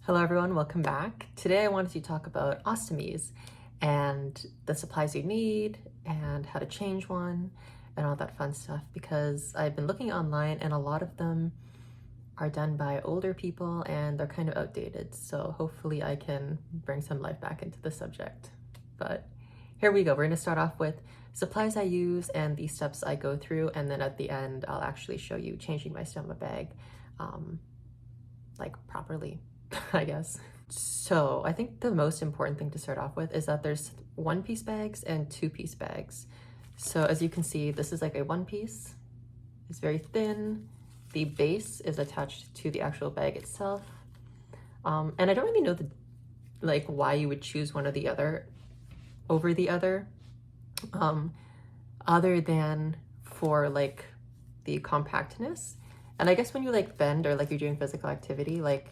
Hello everyone, welcome back. Today I wanted to talk about ostomies and the supplies you need and how to change one and all that fun stuff, because I've been looking online and a lot of them are done by older people and they're kind of outdated. So hopefully I can bring some life back into the subject. But here we go. We're gonna start off with supplies I use and the steps I go through, and then at the end I'll actually show you changing my stoma bag like properly. I guess. So I think the most important thing to start off with is that there's 1-piece bags and 2-piece bags. So as you can see, this is like a 1-piece. It's very thin. The base is attached to the actual bag itself. And I don't really know why you would choose one or the other over the other, other than for like the compactness. And I guess when you like bend or like you're doing physical activity, like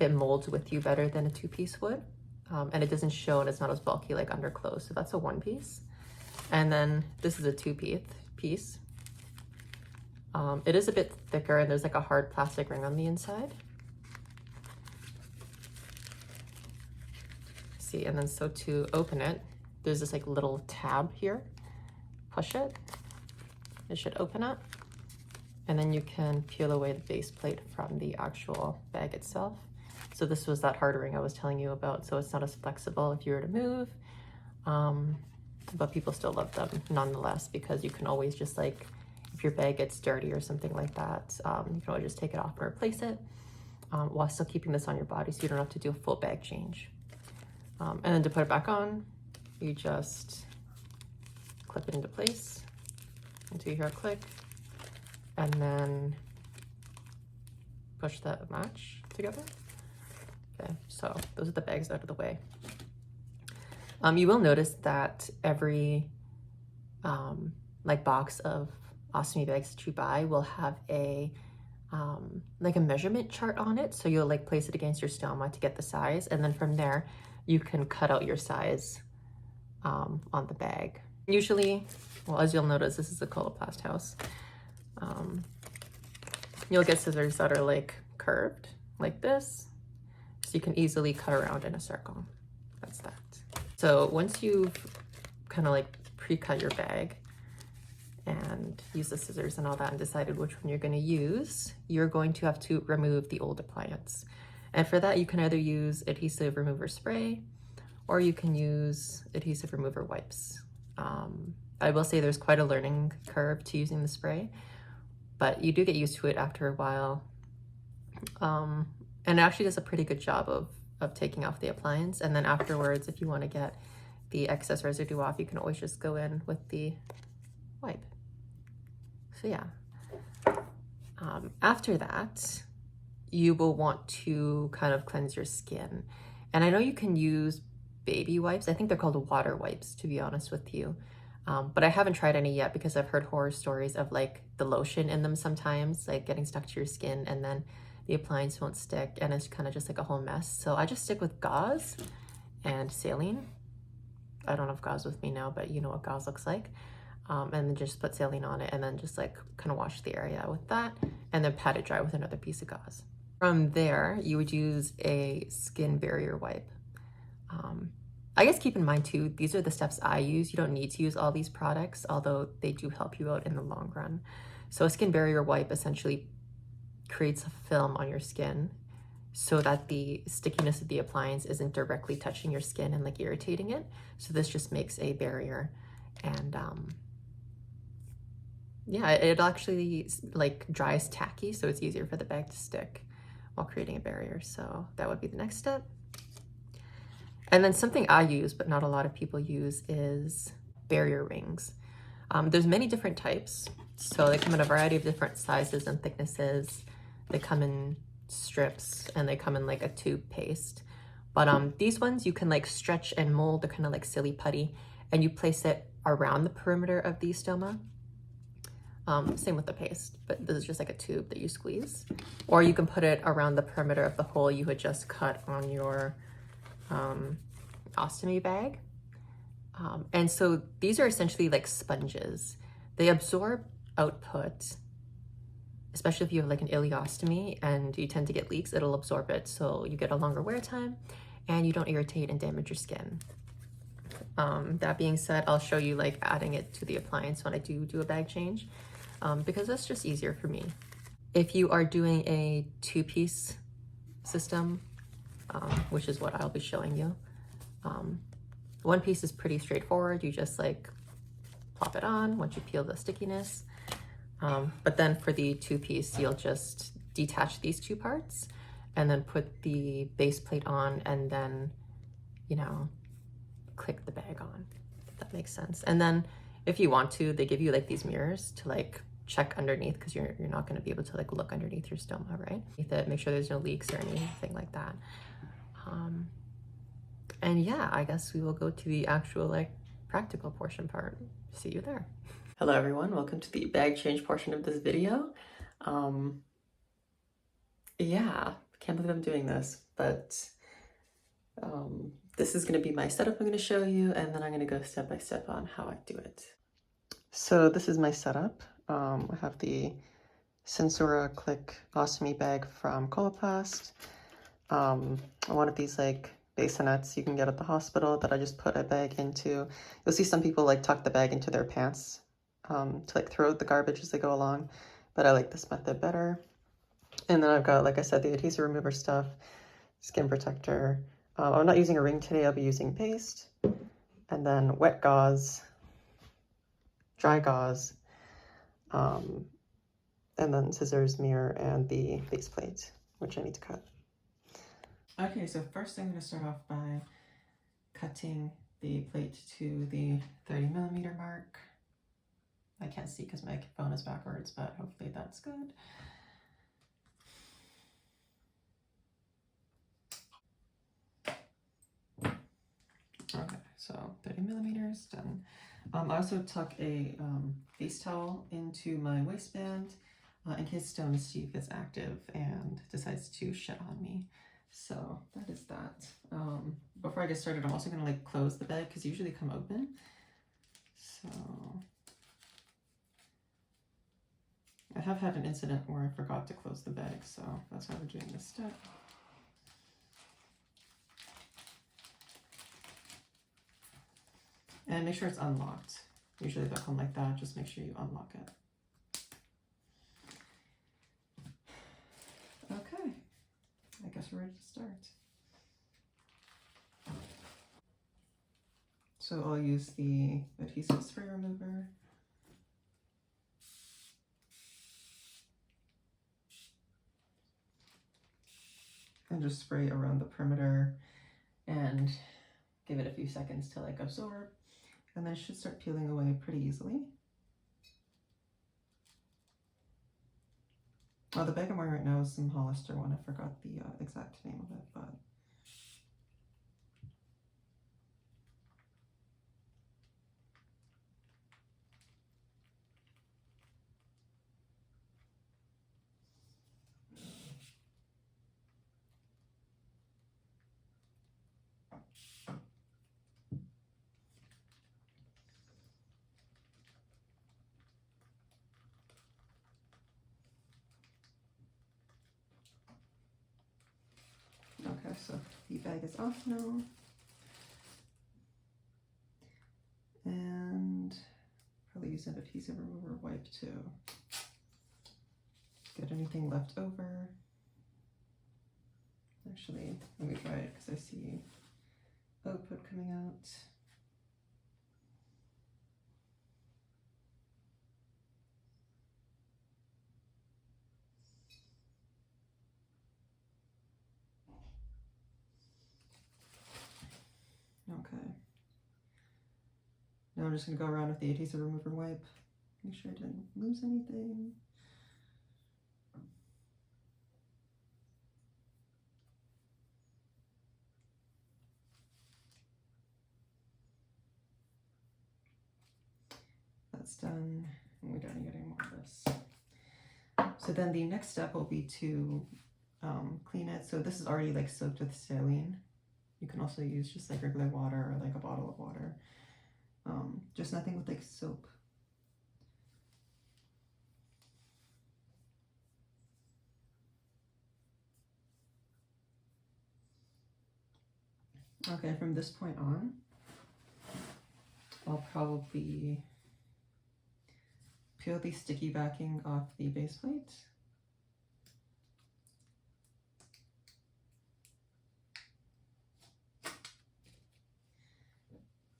it molds with you better than a 2-piece would, and it doesn't show and it's not as bulky like under clothes. So that's a 1-piece, and then this is a 2-piece. It is a bit thicker and there's like a hard plastic ring on the inside. See, and then so to open it, there's this like little tab here. Push it, it should open up, and then you can peel away the base plate from the actual bag itself. So this was that hard ring I was telling you about, so it's not as flexible if you were to move, but people still love them nonetheless, because you can always just like, if your bag gets dirty or something like that, you can always just take it off and replace it, while still keeping this on your body, so you don't have to do a full bag change. And then to put it back on, you just clip it into place until you hear a click, and then push that match together. Okay, so those are the bags out of the way. You will notice that every like box of ostomy bags that you buy will have a like a measurement chart on it. So you'll like place it against your stoma to get the size, and then from there you can cut out your size on the bag. Usually, well, as you'll notice, this is a Coloplast house. You'll get scissors that are like curved like this, so you can easily cut around in a circle. That's that. So once you've kind of like pre-cut your bag and use the scissors and all that and decided which one you're going to use, you're going to have to remove the old appliance. And for that, you can either use adhesive remover spray or you can use adhesive remover wipes. I will say there's quite a learning curve to using the spray, but you do get used to it after a while. And it actually does a pretty good job of taking off the appliance. And then afterwards, if you want to get the excess residue off, you can always just go in with the wipe. So yeah. After that, you will want to kind of cleanse your skin. And I know you can use baby wipes. I think they're called water wipes, to be honest with you. But I haven't tried any yet because I've heard horror stories of like the lotion in them sometimes, like getting stuck to your skin and then the appliance won't stick and it's kind of just like a whole mess. So I just stick with gauze and saline. I don't have gauze with me now, but you know what gauze looks like. And then just put saline on it and then just like kind of wash the area with that and then pat it dry with another piece of gauze. From there, you would use a skin barrier wipe. I guess keep in mind too, these are the steps I use. You don't need to use all these products, although they do help you out in the long run. So a skin barrier wipe essentially creates a film on your skin so that the stickiness of the appliance isn't directly touching your skin and like irritating it. So this just makes a barrier, and yeah, it actually like dries tacky, so it's easier for the bag to stick while creating a barrier. So that would be the next step. And then something I use, but not a lot of people use, is barrier rings. There's many different types. So they come in a variety of different sizes and thicknesses. They come in strips and they come in like a tube paste. But these ones you can like stretch and mold. They're kind of like silly putty, and you place it around the perimeter of the stoma. Same with the paste, but this is just like a tube that you squeeze. Or you can put it around the perimeter of the hole you had just cut on your ostomy bag. And so these are essentially like sponges. They absorb output especially if you have like an ileostomy and you tend to get leaks, it'll absorb it, so you get a longer wear time and you don't irritate and damage your skin. That being said, I'll show you like adding it to the appliance when I do a bag change, because that's just easier for me. If you are doing a two-piece system, which is what I'll be showing you, one piece is pretty straightforward. You just like plop it on once you peel the stickiness. But then for the two-piece, you'll just detach these two parts and then put the base plate on and then, you know, click the bag on, if that makes sense. And then if you want to, they give you like these mirrors to like check underneath, because you're not going to be able to like look underneath your stoma, right? Make sure there's no leaks or anything like that. And yeah, I guess we will go to the actual like practical portion part. See you there. Hello everyone, welcome to the bag change portion of this video. Yeah, can't believe I'm doing this, but this is going to be my setup I'm going to show you, and then I'm going to go step by step on how I do it. So this is my setup. I have the Sensora Click Ostomy bag from Coloplast. One of these like bassinets you can get at the hospital that I just put a bag into. You'll see some people like tuck the bag into their pants to like throw out the garbage as they go along, but I like this method better. And then I've got, like I said, the adhesive remover stuff, skin protector. I'm not using a ring today, I'll be using paste, and then wet gauze, dry gauze, and then scissors, mirror, and the base plate, which I need to cut. Okay, so first I'm going to start off by cutting the plate to the 30mm mark. I can't see because my phone is backwards, but hopefully that's good. Okay, so 30mm done. I also tuck a face towel into my waistband in case Stone Steve is active and decides to shit on me. So that is that. Before I get started, I'm also gonna like close the bag because usually they come open. So I have had an incident where I forgot to close the bag, so that's why we're doing this step. And make sure it's unlocked. Usually they'll come like that, just make sure you unlock it. Okay, I guess we're ready to start. So I'll use the adhesive spray remover. And just spray around the perimeter and give it a few seconds to like absorb. And then it should start peeling away pretty easily. Oh, the bag I'm wearing right now is some Hollister one. I forgot the exact name of it, but okay, so the bag is off now. And probably use an adhesive remover wipe to get anything left over. Actually, let me try it because I see output coming out. Okay. Now I'm just going to go around with the adhesive remover wipe. Make sure I didn't lose anything. That's done, and we don't need any more of this. So then the next step will be to clean it. So this is already like soaked with saline. You can also use just like regular water or like a bottle of water. Just nothing with like soap. Okay, from this point on, I'll probably peel the sticky backing off the base plate.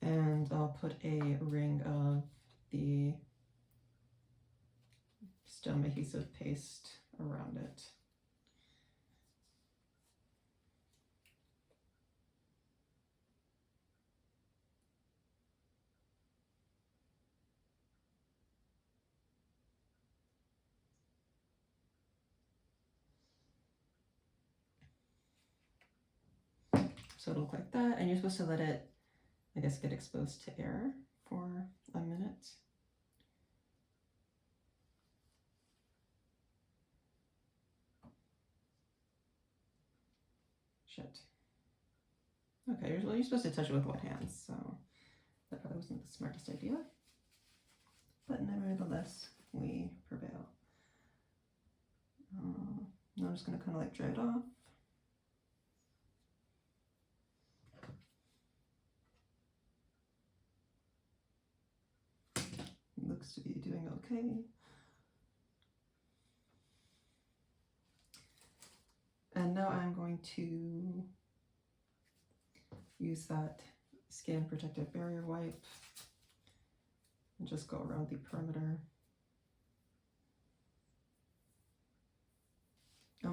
And I'll put a ring of the Ostomy adhesive paste around it. So it'll look like that, and you're supposed to let it, I guess, get exposed to air for a minute. Shit. Okay, well, you're supposed to touch it with wet hands, so that probably wasn't the smartest idea. But nevertheless, we prevail. Now I'm just going to kind of like dry it off. It looks to be doing okay. And now I'm going to use that skin protective barrier wipe and just go around the perimeter.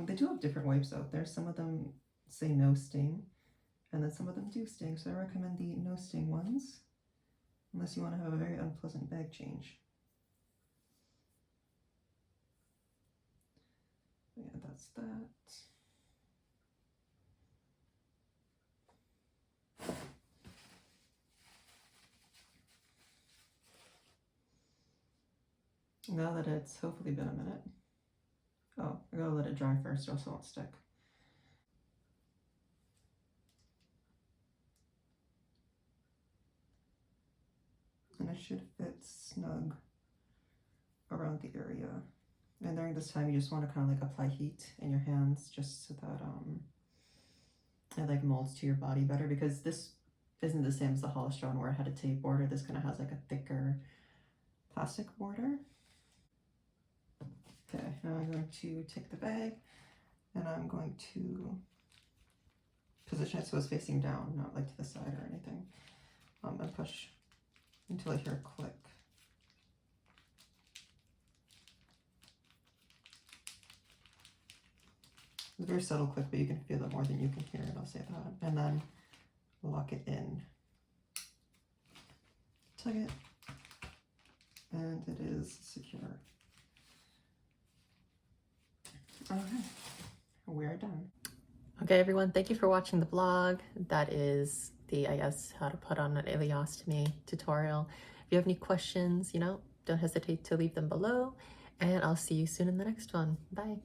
They do have different wipes out there. Some of them say no sting, and then some of them do sting. So I recommend the no sting ones, unless you want to have a very unpleasant bag change. Yeah, that's that. Now that it's hopefully been a minute. Oh, I gotta let it dry first or else it won't stick. And it should fit snug around the area. And during this time, you just want to kind of like apply heat in your hands just so that it like molds to your body better, because this isn't the same as the Holostron where it had a tape border. This kind of has like a thicker plastic border. Okay, now I'm going to take the bag and I'm going to position it so it's facing down, not like to the side or anything, and push until I hear a click. It's a very subtle click, but you can feel it more than you can hear it, I'll say that. And then lock it in. Tug it, and it is secure. Okay, we're done. Okay, everyone, thank you for watching the vlog. That is the, I guess, how to put on an ileostomy tutorial. If you have any questions, don't hesitate to leave them below, and I'll see you soon in the next one. Bye.